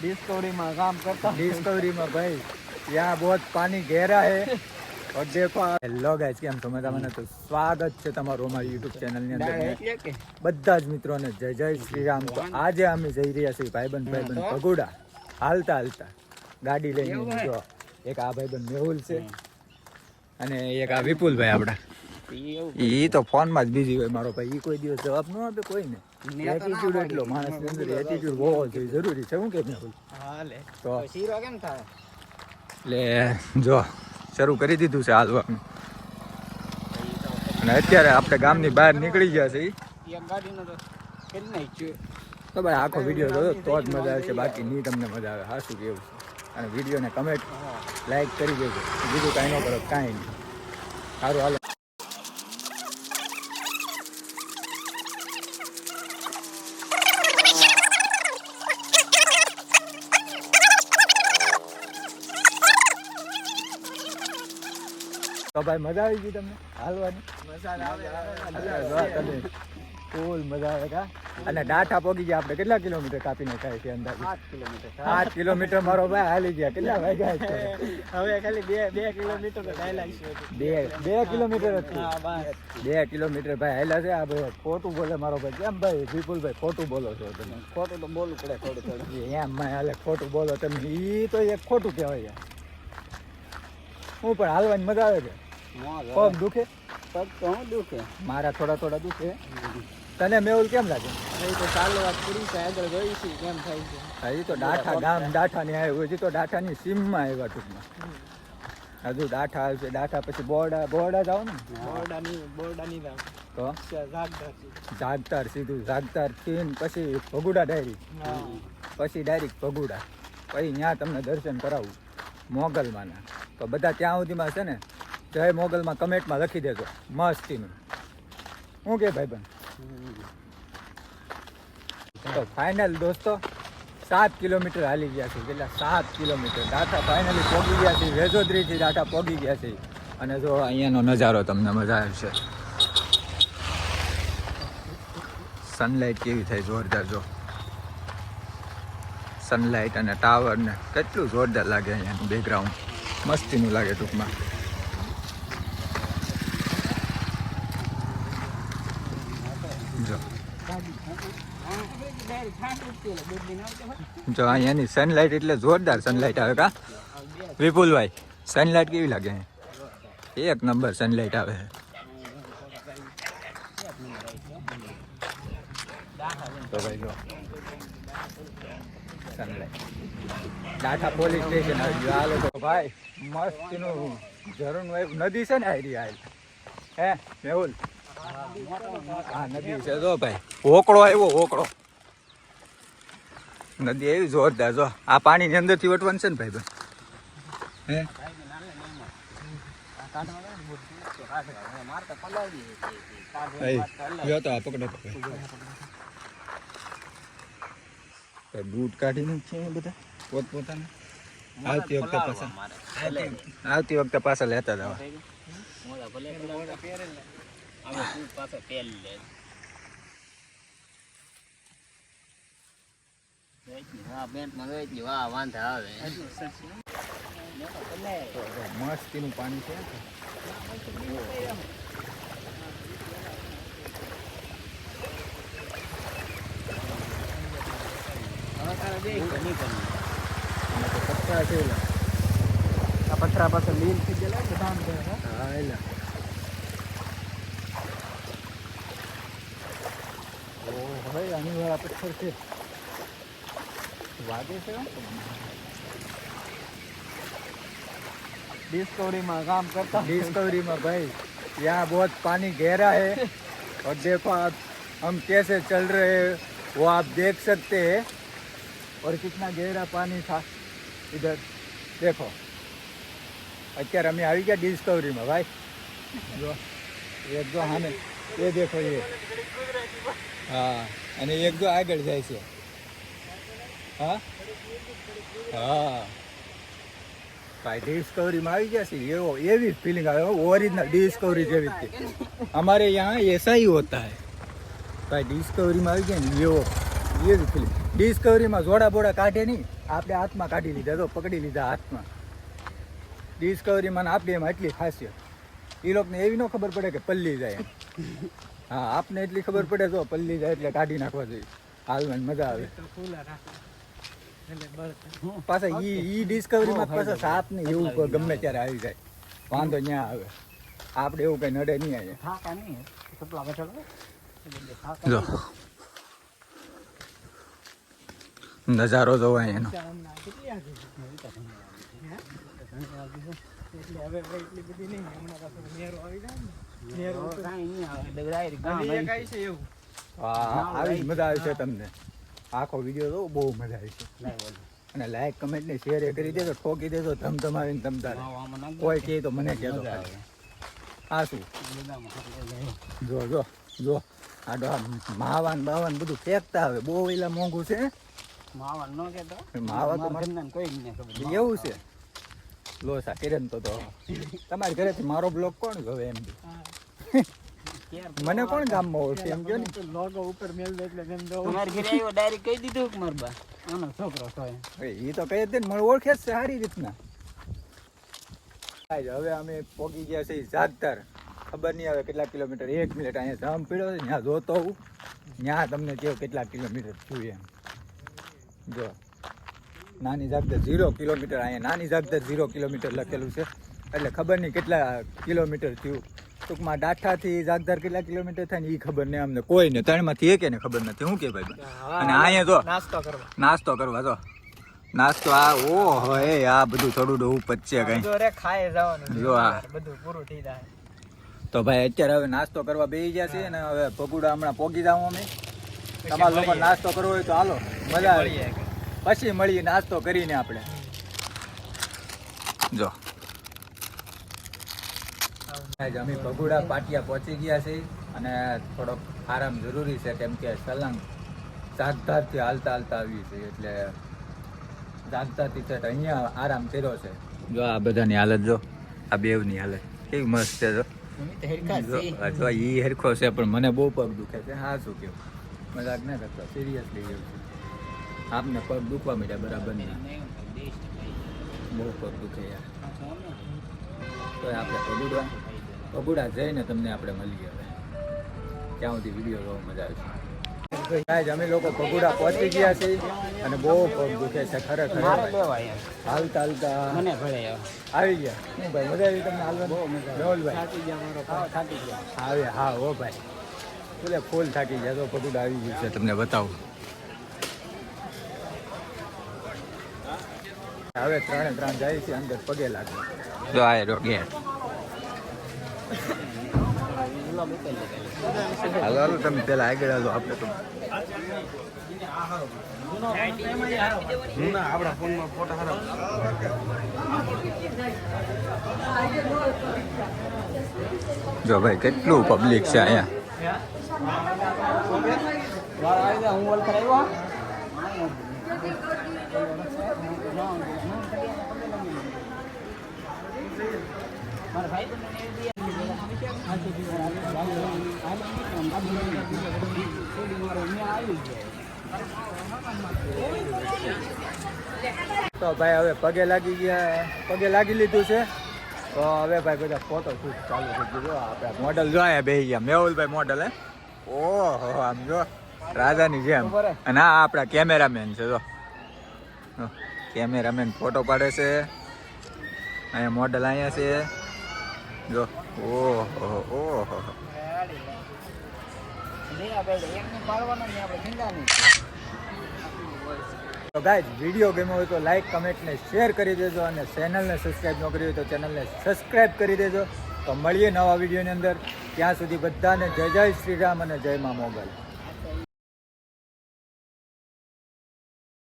Discovery में काम करता डिस्कवरी में भाई यहाँ बहुत पानी गहरा है और देखो હેલો ગાઈસ કેમ છો મજામાં તો સ્વાગત છે તમારું અમારી YouTube ચેનલ ની અંદર બધા જ મિત્રોને જય જય શ્રી રામ તો આજે અમે જઈ રહ્યા છીએ ભાઈબંધ ભગુડા હાલતા ગાડી લઈને જો એક આ ભાઈબંધ મેહુલ છે અને એક આ વિપુલભાઈ આપડા ઈ તો ફોન માં જ બીજી હોય મારો ભાઈ ઈ કોઈ દિવસ જવાબ ન આપે કોઈને એટીટ્યુડ એટલો માણસ ની અંદર એટીટ્યુડ હોવો જોઈએ જરૂરી છે હું કે મેહુલ હા લે તો શીરો કેમ થાય લે જો શરૂ કરી દીધું છે હાલવાનું અને અત્યારે આપણે ગામની બહાર નીકળી ગયા છે તો ભાઈ આખો વિડીયો જોયો તો જ મજા આવશે બાકી નહીં તમને મજા આવે હા શું કેવું છે અને વિડીયોને કમેન્ટ લાઈક કરી દેજો બીજું કાંઈ ન કરો કાંઈ નહીં સારું હાલો તો ભાઈ મજા આવી ગઈ તમને હાલવાની ફૂલ મજા આવે કા અને ડાઠા પોગી ગયા આપણે કેટલા કિલોમીટર કાપીને ખાય છે અંદાજે 8 કિલોમીટર મારો ભાઈ હાલી ગયા કેટલા વાગ્યા છે હવે ખાલી 2 કિલોમીટર તો ડાયલા છે 2 કિલોમીટર જ 2 કિલોમીટર ભાઈ હાલ્યા છે આ ભાઈ ખોટું બોલે મારો ભાઈ કેમ ભાઈ વિપુલભાઈ ખોટું બોલો છો તમે ખોટું તો બોલવું પડે થોડું એમ માં હાલે ખોટું બોલો તમે ઈ તો એક ખોટું કહેવાય હું પણ હાલવાની મજા આવે છે પગ દુખે પગ તો દુખે મારા થોડા દુખે તને મેહુલ કેમ લાગે તો ચાલો વાત પૂરી છે આગળ જોઈ છે કેમ થાય છે હજી તો ડાઠા ગામ ડાઠાની આવ્યું હજી તો ડાઠાની સીમમાં આવ્યા ટૂંકમાં હજુ ડાઠા આવશે ડાઠા પછી બોરડા જાવ ને બોરડાની જાવ તો જાગતાર સીધું જાગતાર થી પછી ભગુડા પછી ડાયરેક્ટ ભગુડા પછી ત્યાં તમને દર્શન કરાવું મોગલમાંના તો બધા ત્યાં સુધીમાં છે ને જય મોગલમાં કમેન્ટમાં લખી દેજો મસ્તીનું શું કે ભાઈબંધ તો ફાઇનલ દોસ્તો 7 કિલોમીટર હાલી ગયા છે કેટલા 7 કિલોમીટર ડાઠા ફાઇનલી પહોંચી ગયા છે વેજોદરીથી ડાઠા પહોંચી ગયા છે અને જો અહીંયાનો નજારો તમને મજા આવશે સનલાઇટ કેવી થાય જોરદાર જો સનલાઇટ અને ટાવર ને કેટલું જોરદાર લાગે અહીંયાનું બેકગ્રાઉન્ડ મસ્તીનું લાગે ટૂંકમાં જો અહીંયાની સનલાઇટ એટલે જોરદાર સનલાઇટ આવે કા વિપુલભાઈ સનલાઇટ કેવી લાગે એક નંબર સનલાઇટ આવે તો ભાઈ જો ડાઠા પોલીસ સ્ટેશન આવી ગયું હાલો તો ભાઈ મસ્તીનું ઝરણું નદી છે ને આરી હે મેહુલ હા નદી છે જો ભાઈ ઓકળો આવ્યો ઓકળો નદી એવી જોરદાર જો આ પાણીની અંદરથી વટવાનું છે ને ભાઈ હે તો આ પકડો બૂટ કાઢીને છે બધા પોતપોતાના આવતી વખતે પાછા લેતા જવા મસ્તીનું પાણી છે પથરા છે આ પથરા પાસે લીલ થઈ ગયેલા બધા હા એલા ઓ ભાઈ આની વાળા પથ્થર છે વાગે છે डिस्कवरी में काम करता डिस्कवरी में भाई यहाँ बहुत पानी गहरा है और देखो आप हम कैसे चल रहे हैं वो आप देख सकते हैं और कितना गहरा पानी था इधर देखो અત્યારે અમે આવી ગયા ડિસ્કવરીમાં ભાઈ જો એક જો હાને એ દેખો એ હા અને એક જો આગળ જાય છે હા હા ભાઈ ડિસ્કવરીમાં આવી ગયા છે એવી ફિલિંગ આવે ઓરિજિનલ ડિસ્કવરી જેવી રીતે हमारे यहाँ ऐसा ही होता है भाई डिस्कवरी में આવી ગયા ને એવી ફિલિંગ डिस्कवरी में जोड़ा बोड़ा काटे नहीं આપણે હાથમાં કાઢી લીધા તો પકડી લીધા હાથમાં. ડિસ્કવરીમાં ને આપણે એમાં એટલી ખાસિયત. એ લોકોને એવી ન ખબર પડે કે પલ્લી જાય. હા, આપને એટલી ખબર પડે તો પલ્લી જાય એટલે કાઢી નાખવા જોઈએ. હાલવાની મજા આવે. પાછા ઈ ડિસ્કવરીમાં પાછા સાપ ને એવું ગમે ત્યારે આવી જાય, વાંધો ત્યાં આવે. આપણે એવું કઈ નડે નહીં આવે. જો નજારો જોવા એનો. આવી મજા આવે છે તમને. આખો વિડીયો તો બહુ મજા આવી છે. અને લાઈક કમેન્ટ ને શેર એ કરી દેજો, ઠોકી દેજો ધમધમાવીને તમતારે. કોઈ કહે તો મને કહેજો. આ શું જો જો જો આ માવાન બાવાન બધું ફેંકતા આવે. બહુ એલા મોંઘું છે. માવા તો એવું છે. લોસા કિરણ તો તમારી ઘરેથી મારો બ્લોગ કોણ જોવે એમ? મને કોણ ગામમાં ઓળખે એમ કહો ને. લોગો ઉપર મેલ દે એટલે એમ દો. તમારે ઘરે આવ્યો ડાયરેક્ટ કહી દીધું કે માર બા આનો છોકરો છે. એ તો કહી દે ને, મને ઓળખે જ છે સારી રીતના. હવે અમે પહોંચી ગયા છે જાગતાર. ખબર નહીં આવે કેટલા કિલોમીટર. 1 મિનિટ અહીંયા જામ પીડ્યો છે, ત્યાં જોતો હું. ત્યાં તમને કહો કેટલા કિલોમીટર થયું એમ. જો નાની જાગતર 0 કિલોમીટર. અહીંયા નાની જાગતર 0 કિલોમીટર લખેલું છે, એટલે ખબર નહીં કેટલા કિલોમીટર થયું. ટૂંકમાં ડાઠાથી જાગદાર કેટલા કિલોમીટર થાય ને એ ખબર નહીં અમને કોઈ ને. 3માંથી એક ને ખબર નથી. શું કે ભાઈ? અને અહીંયા જો નાસ્તો કરવા જો નાસ્તો. આ ઓહો એ આ બધું થોડું ડોવું પચે કઈ જો આ બધું પૂરું થઈ જાય. તો ભાઈ અત્યારે હવે નાસ્તો કરવા બેસી ગયા છે ને હવે ભગુડા હમણાં પોગી જાઉં અમે. તમારા લોકો નાસ્તો કરવો હોય તો હાલો, મજા આવી. પછી મળીએ નાસ્તો કરીને આપણે. જો અમે ભગુડા પાટિયા પહોંચી ગયા છે અને થોડોક આરામ જરૂરી છે, કેમ કે સલંગ જાગધારથી હાલતા હાલતા આવી છે, એટલે જાગધારથી છે અહીંયા આરામ કર્યો છે. જો આ બધાની હાલત જો, આ બેવની હાલત કેવી મસ્ત છે. જો ઈ હરખો છે પણ મને બહુ પગ દુખે છે. હા શું કેવું, મજાક ના કરતો, સિરિયસલી એવું છે. આપને પગ દુખવા માંડ્યા બરાબર નહીં, બહુ પગ દુખે યાર. તો આપણે પગુડા જઈને તમને આપણે મળીએ હવે. ત્યાં સુધી વિડીયો જોવા મજા આવશે. અમે લોકો પગુડા પહોંચી ગયા છે અને બહુ પગ દુખે છે ખરેખર. હાલતા હાલતા આવી ગયા. શું ભાઈ મજા આવી તમને હાલવા? બહુ મજા. થાકી ગયા. આવે હા હો ભાઈ, બોલે ફૂલ થાકી ગયા. તો પગુડા આવી ગયું છે, તમને બતાવું. હવે 3 જાય છે અંદર પગે લાગે. જો આ રો ગેટ. હાલો હાલો તમે પેલા આગળ હાલો, આપણે તો આપણા ફોનમાં ફોટા ખરાબ. જો ભાઈ કેટલું પબ્લિક છે અહીંયા. હું ઓલ કરાવ્યો મારા ભાઈ તો ભાઈ હવે પગે લાગી ગયા, પગે લાગી લીધું છે. તો હવે ભાઈ બધા ફોટો શૂટ ચાલુ થઈ ગયું. જો આપણે મોડલ જોયા બે ગયા, મેહુલભાઈ મોડલ. હે ઓહો આમ જો રાજાની જેમ. અને આ આપણા કેમેરામેન છે. જો કેમેરામેન ફોટો પાડે છે. અહીંયા મોડલ અહીંયા છે. જો ઓહો ઓહો. તો ગાઈસ વિડીયો ગમ્યો હોય તો લાઈક કમેન્ટ ને શેર કરી દેજો, અને ચેનલને સબસ્ક્રાઈબ ન કરી હોય તો ચેનલને સબસ્ક્રાઈબ કરી દેજો. તો મળીએ નવા વિડીયોની અંદર. ત્યાં સુધી બધાને જય જય શ્રી રામ અને જય મા મોગલ.